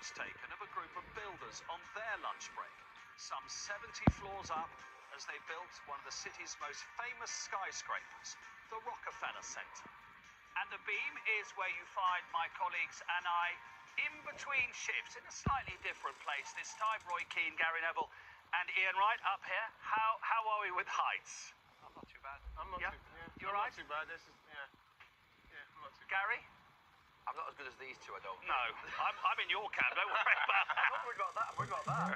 was taken of a group of builders on their lunch break, some 70 floors up, as they built one of the city's most famous skyscrapers, the Rockefeller Center. And the beam is where you find my colleagues and I in between shifts in a slightly different place this time. Roy Keane, Gary Neville and Ian Wright up here. How are we with heights? I'm not too bad. I'm not too bad. You're right? Not too bad. I'm not too bad. Gary? I'm not as good as these two, I don't think. No, I'm in your camp, don't worry about that. I'm worried about that, I'm worried about that.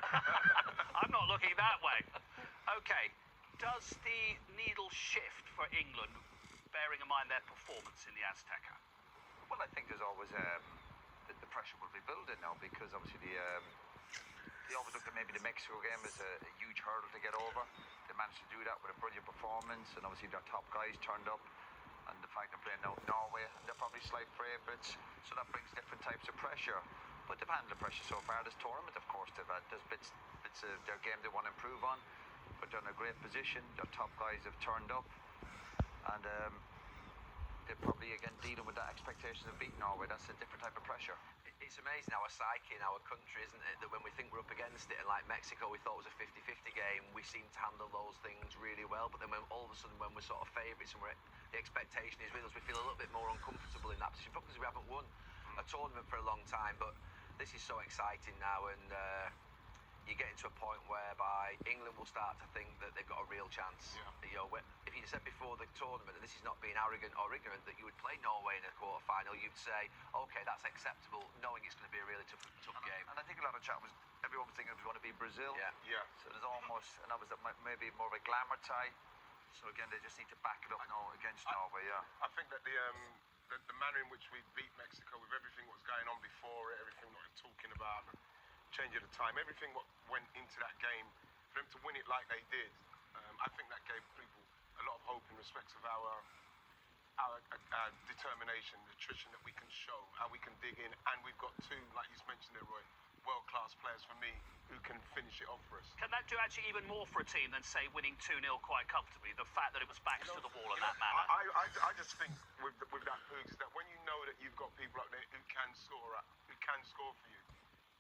I'm not looking that way. Okay, does the needle shift for England, bearing in mind their performance in the Azteca? Well, I think there's always the pressure will be building now, because obviously they always looked at maybe the Mexico game as a huge hurdle to get over. They managed to do that with a brilliant performance, and obviously their top guys turned up. And the fact they're playing now Norway, they're probably slight favourites, so that brings different types of pressure. But they've handled the pressure so far this tournament, of course. There's bits of their game they want to improve on, but they're in a great position. Their top guys have turned up, and they're probably again dealing with that expectation of beating Norway. That's a different type of pressure. It's amazing our psyche in our country, isn't it? That when we think we're up against it, and like Mexico, we thought it was a 50-50 game, we seem to handle those things really well. But then when all of a sudden, when we're sort of favourites and the expectation is with us, we feel a little bit more uncomfortable in that position, probably because we haven't won a tournament for a long time. But this is so exciting now, and you're getting to a point whereby England will start to think that they've got a real chance. Yeah. You know, if you said before the tournament, and this is not being arrogant or ignorant, that you would play Norway in a quarter-final, you'd say, OK, that's acceptable, knowing it's going to be a really tough game. And I think a lot of chat was, everyone was thinking it was going to be Brazil. Yeah. So there's almost, and that was maybe more of a glamour tie. So again, they just need to back it up now against Norway, I think that the manner in which we beat Mexico, with everything what was going on before it, everything what we're talking about, change of the time, everything what went into that game, for them to win it like they did, I think that gave people a lot of hope in respect of our determination, the attrition that we can show, how we can dig in, and we've got two, like you mentioned there, Roy, world-class players for me who can finish it off for us. Can that do actually even more for a team than, say, winning 2-0 quite comfortably? The fact that it was backs to the wall in that manner? I just think with that, Poogs, is that when you know that you've got people up there who can score for you,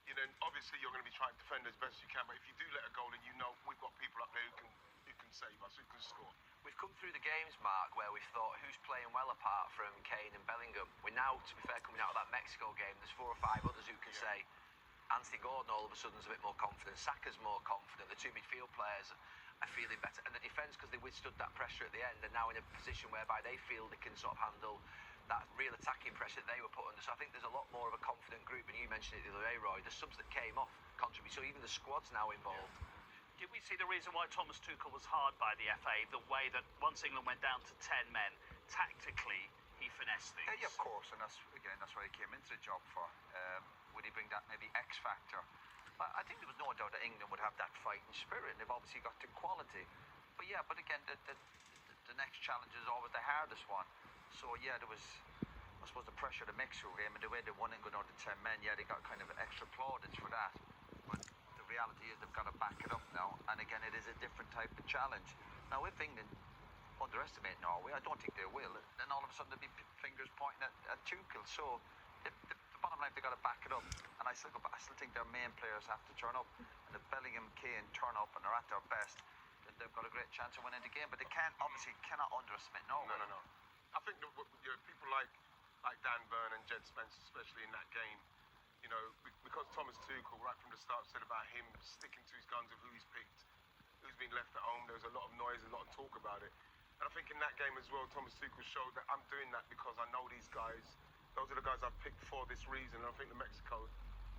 you know, obviously you're going to be trying to defend as best you can, but if you do let a goal in, you know we've got people up there who can save us, who can score. We've come through the games, Mark, where we've thought, who's playing well apart from Kane and Bellingham? We're now, to be fair, coming out of that Mexico game, there's 4 or 5 others who can say, Anthony Gordon all of a sudden is a bit more confident, Saka's more confident, the two midfield players are feeling better, and the defence, because they withstood that pressure at the end, are now in a position whereby they feel they can sort of handle that real attacking pressure that they were put under. So I think there's a lot more of a confident group, and you mentioned it the other day, Roy, the subs that came off contribute, so even the squad's now involved. Did we see the reason why Thomas Tuchel was hard by the FA, the way that once England went down to 10 men, tactically he finessed things? Yeah, of course, and that's what he came into the job for. Would he bring that maybe X factor? I think there was no doubt that England would have that fighting spirit, and they've obviously got the quality. But again, the next challenge is always the hardest one. So there was, I suppose, the pressure of the Mexico game and the way they won it going on to 10 men. Yeah, they got kind of extra plaudits for that. But the reality is they've got to back it up now. And again, it is a different type of challenge. Now, if England underestimate Norway, I don't think they will, then all of a sudden there'll be fingers pointing at Tuchel. So the bottom line, they've got to back it up. And I still think their main players have to turn up. And if Bellingham, Kane turn up and they're at their best, then they've got a great chance of winning the game. But they cannot underestimate Norway. No. I think that people like Dan Burn and Jed Spence, especially in that game, you know, because Thomas Tuchel right from the start said about him sticking to his guns of who he's picked, who's been left at home. There was a lot of noise, a lot of talk about it. And I think in that game as well, Thomas Tuchel showed that I'm doing that because I know these guys. Those are the guys I've picked for this reason. And I think the Mexico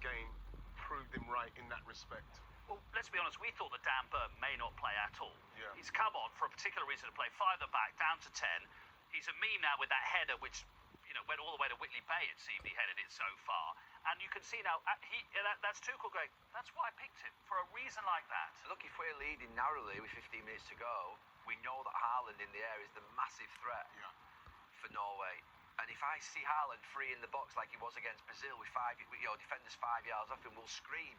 game proved him right in that respect. Well, let's be honest, we thought that Dan Burn may not play at all. Yeah. He's come on for a particular reason to play 5 at the back, down to 10. He's a meme now with that header, which, you know, went all the way to Whitley Bay, it seemed. He headed it so far. And you can see now, that's Tuchel going, that's why I picked him, for a reason like that. Look, if we're leading narrowly with 15 minutes to go, we know that Haaland in the air is the massive threat for Norway. And if I see Haaland free in the box like he was against Brazil with defenders 5 yards off him, we'll scream.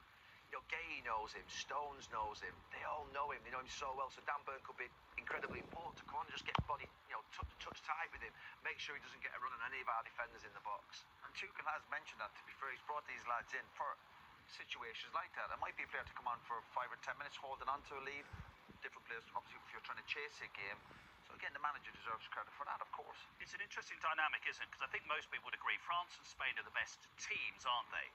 You know, Gay knows him, Stones knows him, they all know him, they know him so well. So Dan Burn could be incredibly important to come on and just get body, touch tight with him, make sure he doesn't get a run on any of our defenders in the box. And Tuchel has mentioned that, to be fair, he's brought these lads in for situations like that. It might be a player to come on for 5 or 10 minutes holding on to a lead. Different players, obviously, if you're trying to chase a game. So again, the manager deserves credit for that, of course. It's an interesting dynamic, isn't it? Because I think most people would agree France and Spain are the best teams, aren't they?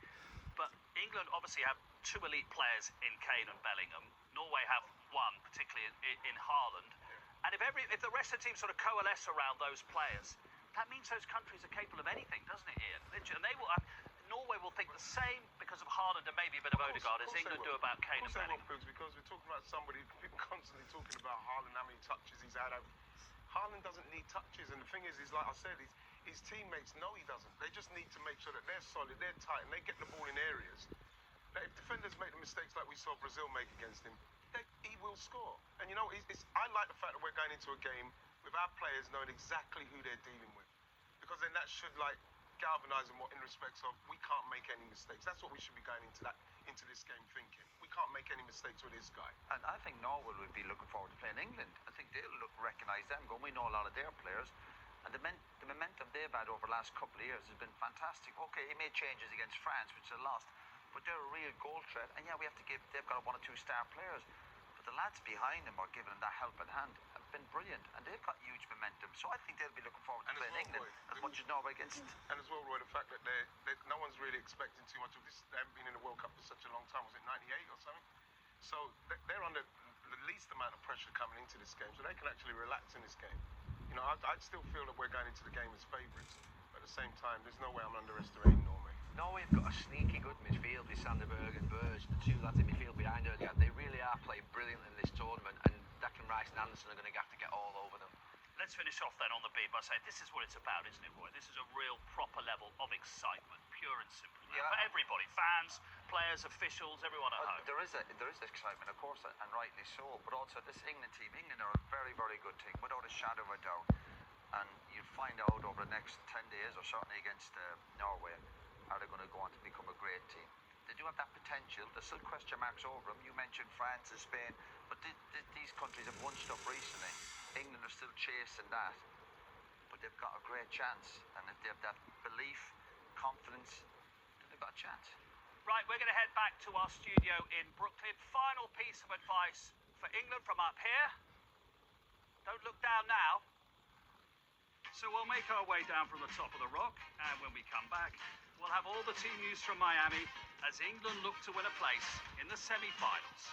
But England obviously have two elite players in Kane and Bellingham. Norway have one, particularly in Haaland. And if the rest of the team sort of coalesce around those players, that means those countries are capable of anything, doesn't it, Ian? And they will. Norway will think the same because of Haaland and maybe a bit of Odegaard as England do about Kane and Bellingham. Because we're talking about somebody constantly talking about Haaland, how many touches he's had. Haaland doesn't need touches, and the thing is like I said, his teammates know he doesn't. They just need to make sure that they're solid, they're tight, and they get the ball in areas. That if defenders make the mistakes like we saw Brazil make against him, he will score. And you know, I like the fact that we're going into a game with our players knowing exactly who they're dealing with, because then that should galvanise them in respects of we can't make any mistakes. That's what we should be going into this game thinking. We can't make any mistakes with this guy. And I think Norway would be looking forward to playing England. I think they'll recognise them, going, we know a lot of their players. And the momentum they've had over the last couple of years has been fantastic. Okay, he made changes against France, which they lost, but they're a real goal threat. And yeah, they've got 1 or 2 star players. But the lads behind them are giving them that helping hand. Have been brilliant, and they've got huge momentum. So I think they'll be looking forward to playing England as much as Norway gets. And as well, Roy, the fact that no one's really expecting too much of this. They haven't been in the World Cup for such a long time. Was it 98 or something? So they're under the least amount of pressure coming into this game, so they can actually relax in this game. You know, I'd still feel that we're going into the game as favourites, but at the same time, there's no way I'm underestimating Norway. Norway have got a sneaky good midfield with Sanderberg and Burge, the two lads in midfield behind Odegaard. They really are playing brilliantly in this tournament, and Declan Rice and Anderson are going to have to get all over them. Let's finish off then on the beat by saying this is what it's about, isn't it, Roy? This is a real proper level of excitement, pure and simple. Yeah. For everybody, fans, players, officials, everyone at home. There is excitement, of course, and rightly so. But also this England team, England are a very, very good team, without a shadow of a doubt. And you'll find out over the next 10 days, or certainly against Norway, are they going to go on to become a great team. They do have that potential. There's still question marks over them. You mentioned France and Spain, but these countries have won stuff recently. England are still chasing that, but they've got a great chance, and if they have that belief, confidence, then they've got a chance. Right, we're going to head back to our studio in Brooklyn. Final piece of advice for England from up here. Don't look down now. So we'll make our way down from the top of the rock, and when we come back, we'll have all the team news from Miami as England look to win a place in the semi-finals.